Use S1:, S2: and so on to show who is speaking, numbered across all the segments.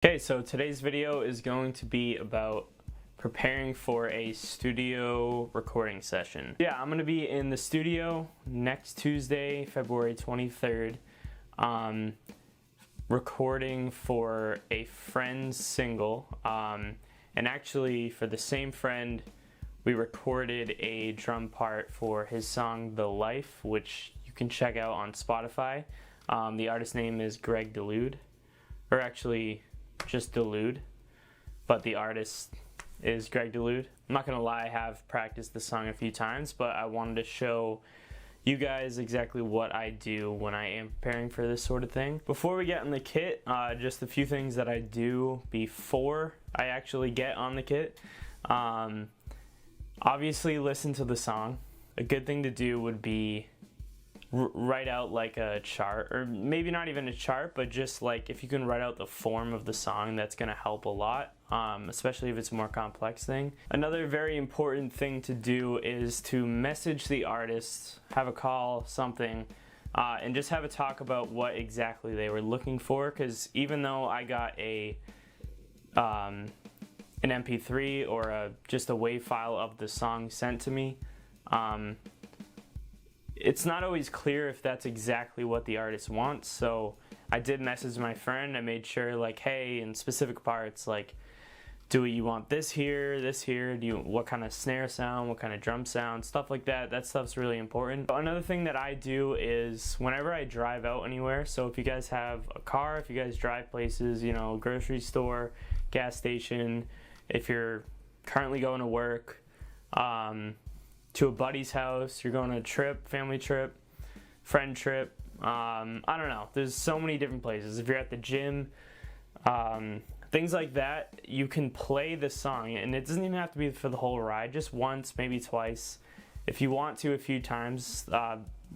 S1: Okay, so today's video is going to be about preparing for a studio recording session. Yeah, I'm going to be in the studio next Tuesday, February 23rd, recording for a friend's single. And actually, for the same friend, we recorded a drum part for his song, The Life, which you can check out on Spotify. The artist's name is Greg Delude, or actually just Delude, but the artist is Greg Delude. I'm not gonna lie, I have practiced the song a few times, but I wanted to show you guys exactly what I do when I am preparing for this sort of thing. Before we get on the kit, just a few things that I do before I actually get on the kit. Obviously listen to the song. A good thing to do would be write out like a chart, or maybe not even a chart, but just like if you can write out the form of the song, that's going to help a lot, especially if it's a more complex thing. Another very important thing to do is to message the artist, have a call, something, and just have a talk about what exactly they were looking for, because even though I got an MP3 or just a WAV file of the song sent to me, it's not always clear if that's exactly what the artist wants. So I did message my friend. I made sure, like, hey, in specific parts, like, do you want this here, what kind of snare sound, what kind of drum sound, stuff like that. That stuff's really important. Another thing that I do is whenever I drive out anywhere, so if you guys have a car, if you guys drive places, you know, grocery store, gas station, if you're currently going to work, to a buddy's house, you're going on a trip, family trip, friend trip, I don't know, there's so many different places. If you're at the gym, things like that, you can play the song, and it doesn't even have to be for the whole ride, just once, maybe twice. If you want to, a few times,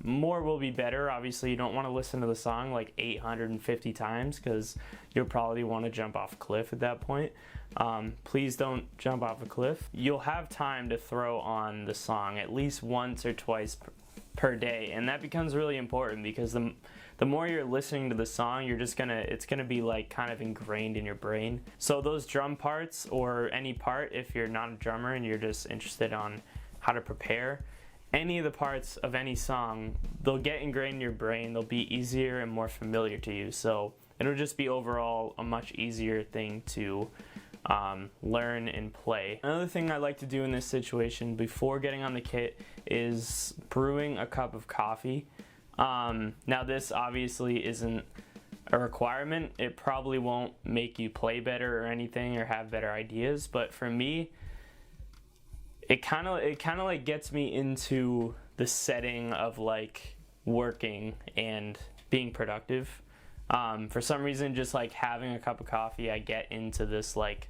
S1: more will be better. Obviously, you don't want to listen to the song like 850 times because you'll probably want to jump off a cliff at that point. Please don't jump off a cliff. You'll have time to throw on the song at least once or twice per day, and that becomes really important because the more you're listening to the song, it's gonna be like kind of ingrained in your brain. So those drum parts, or any part, if you're not a drummer and you're just interested on how to prepare, any of the parts of any song, they'll get ingrained in your brain, they'll be easier and more familiar to you, so it'll just be overall a much easier thing to learn and play. Another thing I like to do in this situation before getting on the kit is brewing a cup of coffee. Now this obviously isn't a requirement. It probably won't make you play better or anything or have better ideas, but for me, it kind of like gets me into the setting of like working and being productive. For some reason, just like having a cup of coffee, I get into this like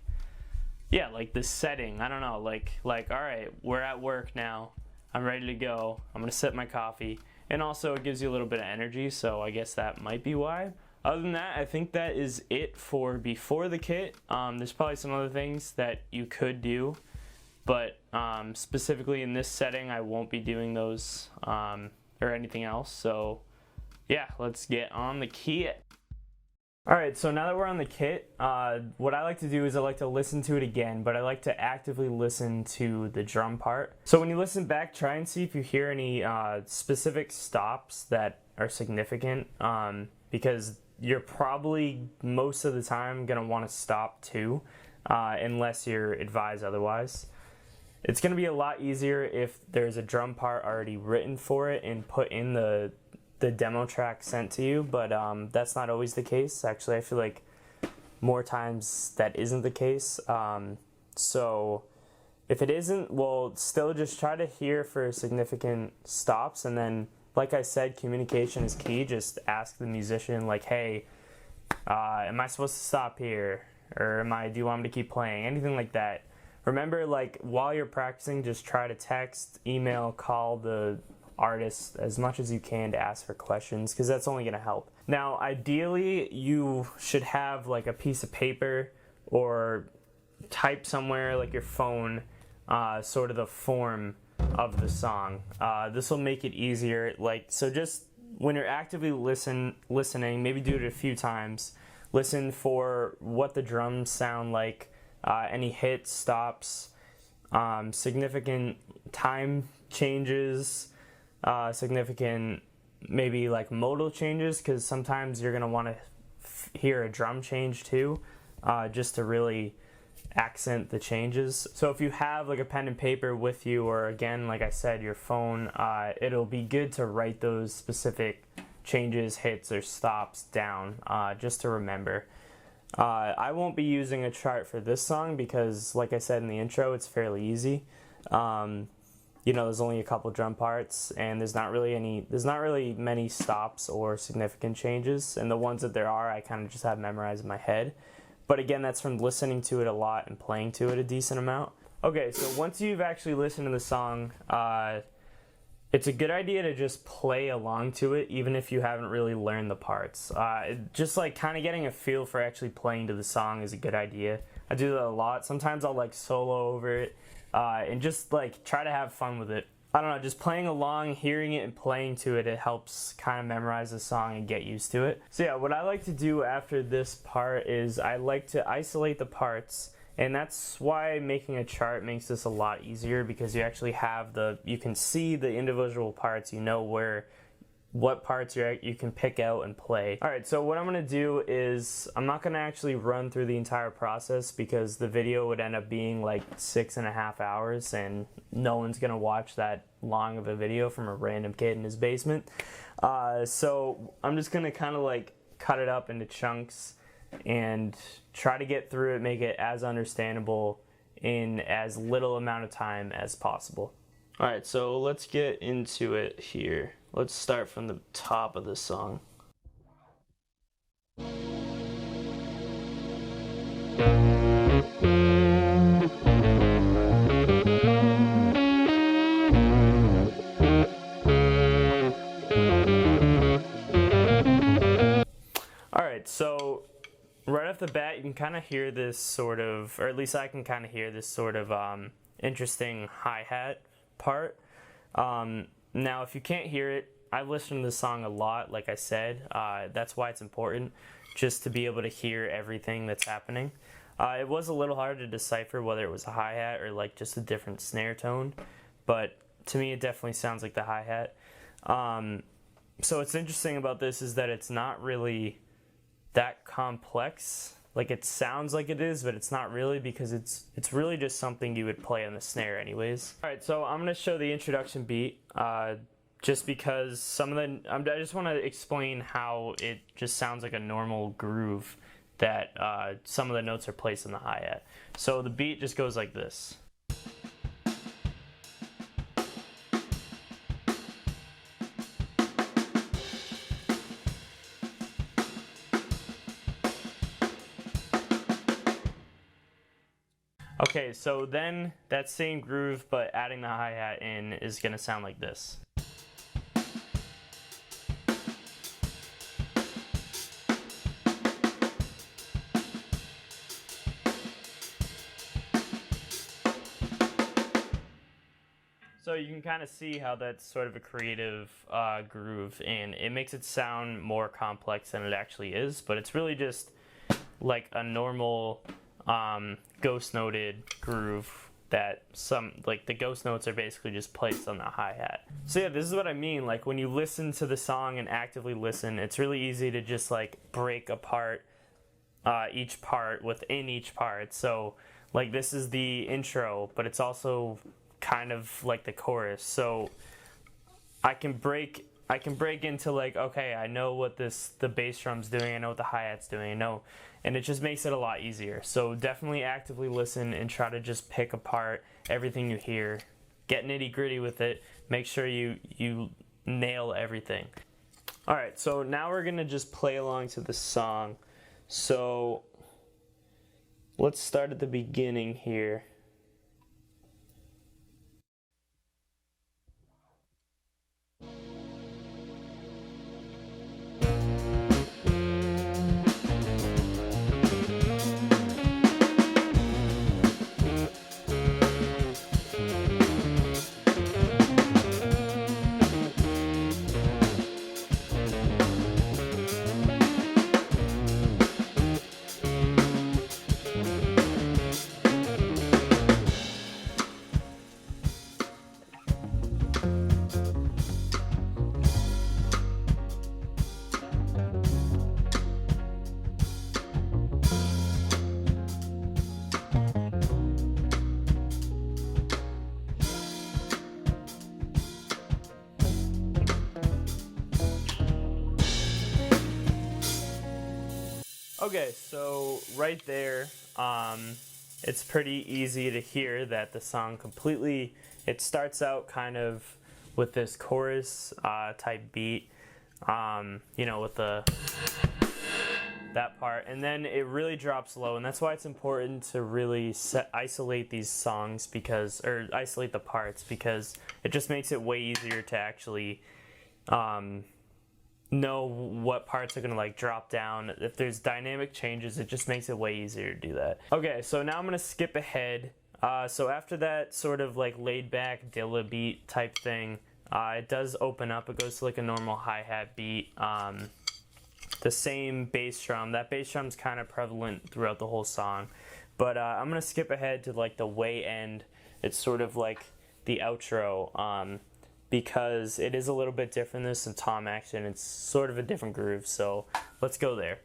S1: this setting. I don't know, like all right, we're at work now, I'm ready to go, I'm gonna sip my coffee, and also it gives you a little bit of energy, so I guess that might be why. Other than that, I think that is it for before the kit. There's probably some other things that you could do, but specifically in this setting, I won't be doing those or anything else. So yeah, let's get on the kit. Alright, so now that we're on the kit, what I like to do is I like to listen to it again, but I like to actively listen to the drum part. So when you listen back, try and see if you hear any specific stops that are significant, because you're probably most of the time going to want to stop too, unless you're advised otherwise. It's going to be a lot easier if there's a drum part already written for it and put in the demo track sent to you, but that's not always the case. Actually, I feel like more times that isn't the case. So if it isn't, well, still just try to hear for significant stops, and then, like I said, communication is key. Just ask the musician, like, hey, am I supposed to stop here, or do you want me to keep playing? Anything like that. Remember, like, while you're practicing, just try to text, email, call the artist as much as you can to ask for questions, because that's only going to help. Now, ideally, you should have like a piece of paper or type somewhere, like your phone, sort of the form of the song. This will make it easier. Like, so just when you're actively listening, maybe do it a few times. listen for what the drums sound like, any hits, stops, significant time changes, significant maybe like modal changes, because sometimes you're going to want to hear a drum change too, just to really accent the changes. So if you have like a pen and paper with you, or again, like I said, your phone, it'll be good to write those specific changes, hits, or stops down, just to remember. I won't be using a chart for this song because, like I said in the intro, it's fairly easy. You know, there's only a couple drum parts, and there's not really many stops or significant changes, and the ones that there are, I kind of just have memorized in my head. But again, that's from listening to it a lot and playing to it a decent amount. Okay, so once you've actually listened to the song, it's a good idea to just play along to it, even if you haven't really learned the parts. Just like kind of getting a feel for actually playing to the song is a good idea. I do that a lot. Sometimes I'll like solo over it, and just like try to have fun with it. I don't know, just playing along, hearing it, and playing to it, it helps kind of memorize the song and get used to it. So yeah, what I like to do after this part is I like to isolate the parts, and that's why making a chart makes this a lot easier, because you actually have you can see the individual parts, you know what parts you can pick out and play. Alright, so what I'm going to do is, I'm not going to actually run through the entire process because the video would end up being like 6.5 hours, and no one's going to watch that long of a video from a random kid in his basement. So I'm just going to kind of like cut it up into chunks and try to get through it, make it as understandable in as little amount of time as possible. Alright, so let's get into it here. Let's start from the top of the song. Alright, so right off the bat, you can kind of hear this sort of, or at least I can kind of hear this sort of interesting hi-hat part. Now, if you can't hear it, I've listened to this song a lot, like I said. That's why it's important, just to be able to hear everything that's happening. It was a little hard to decipher whether it was a hi-hat or like just a different snare tone, but to me it definitely sounds like the hi-hat. So what's interesting about this is that it's not really that complex. Like, it sounds like it is, but it's not really, because it's really just something you would play on the snare anyways. Alright, so I'm going to show the introduction beat, just because I just want to explain how it just sounds like a normal groove that some of the notes are placed in the hi-hat. So the beat just goes like this. Okay, so then that same groove, but adding the hi-hat in, is going to sound like this. So you can kind of see how that's sort of a creative groove, and it makes it sound more complex than it actually is, but it's really just like a normal ghost noted groove that the ghost notes are basically just placed on the hi-hat. So yeah, this is what I mean, like when you listen to the song and actively listen, it's really easy to just like break apart each part within each part. So like this is the intro, but it's also kind of like the chorus. So I can break into like, okay, I know what the bass drum's doing, I know what the hi-hat's doing, I know, and it just makes it a lot easier. So definitely actively listen and try to just pick apart everything you hear. Get nitty-gritty with it. Make sure you nail everything. Alright, so now we're gonna just play along to the song. So let's start at the beginning here. Okay, so right there, it's pretty easy to hear that the song completely, it starts out kind of with this chorus type beat, with that part, and then it really drops low, and that's why it's important to really isolate these songs or isolate the parts, because it just makes it way easier to actually know what parts are gonna like drop down. If there's dynamic changes, it just makes it way easier to do that. Okay, so now I'm gonna skip ahead. So after that sort of like laid back Dilla beat type thing, it does open up. It goes to like a normal hi-hat beat. The same bass drum. That bass drum's kind of prevalent throughout the whole song. But I'm gonna skip ahead to like the way end. It's sort of like the outro. Because it is a little bit different. This than Tom Action. It's sort of a different groove, so let's go there.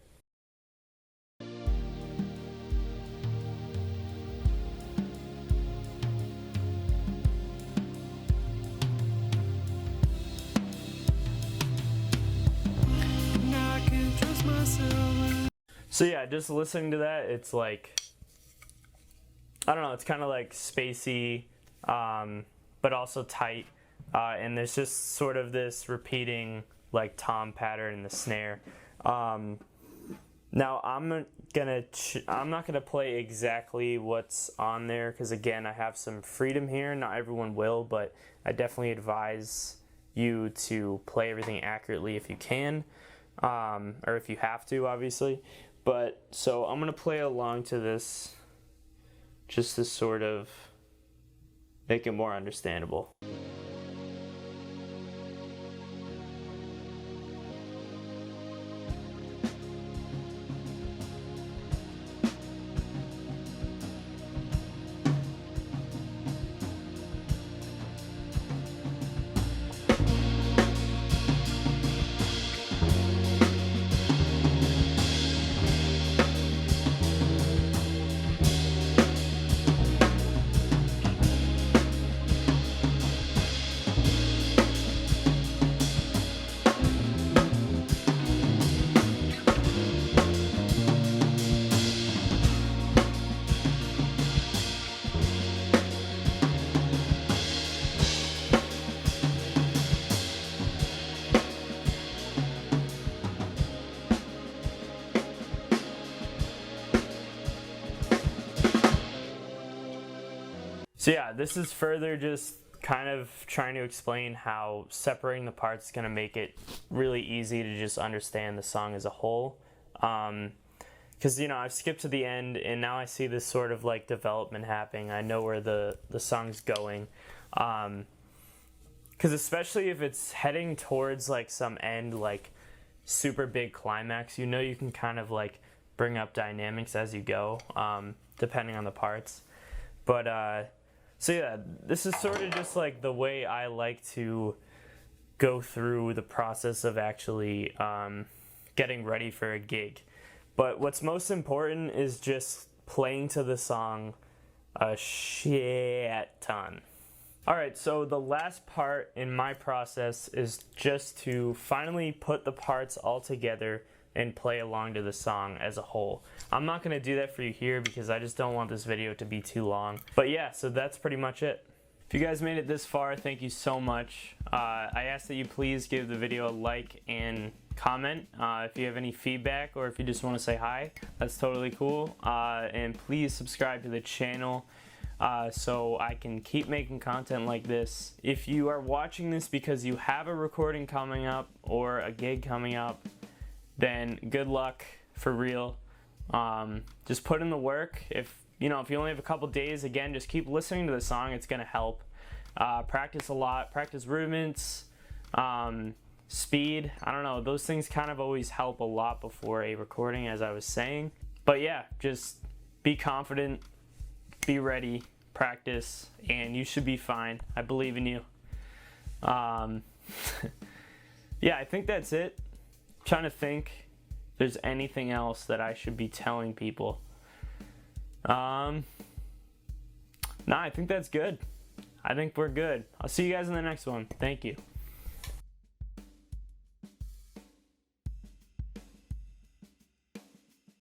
S1: So yeah, just listening to that, it's like, I don't know, it's kind of like spacey, but also tight. And there's just sort of this repeating like tom pattern in the snare. Now I'm not gonna play exactly what's on there, because again, I have some freedom here. Not everyone will, but I definitely advise you to play everything accurately if you can, or if you have to, obviously. But so I'm gonna play along to this, just to sort of make it more understandable. So yeah, this is further just kind of trying to explain how separating the parts is going to make it really easy to just understand the song as a whole. Because, I've skipped to the end, and now I see this sort of like development happening. I know where the song's going. Because especially if it's heading towards like some end, like super big climax, you can kind of like bring up dynamics as you go, depending on the parts. But, so yeah, this is sort of just like the way I like to go through the process of actually getting ready for a gig. But what's most important is just playing to the song a shit ton. Alright, so the last part in my process is just to finally put the parts all together and play along to the song as a whole. I'm not going to do that for you here because I just don't want this video to be too long. But yeah, so that's pretty much it. If you guys made it this far, thank you so much. I ask that you please give the video a like and comment. If you have any feedback or if you just want to say hi, that's totally cool. And please subscribe to the channel so I can keep making content like this. If you are watching this because you have a recording coming up or a gig coming up, then good luck, for real. Just put in the work. If you only have a couple days, again, just keep listening to the song. It's gonna help. Practice a lot. Practice rudiments, speed. I don't know. Those things kind of always help a lot before a recording, as I was saying. But yeah, just be confident, be ready, practice, and you should be fine. I believe in you. Yeah, I think that's it. Trying to think if there's anything else that I should be telling people. Nah, I think that's good. I think we're good. I'll see you guys in the next one. Thank you.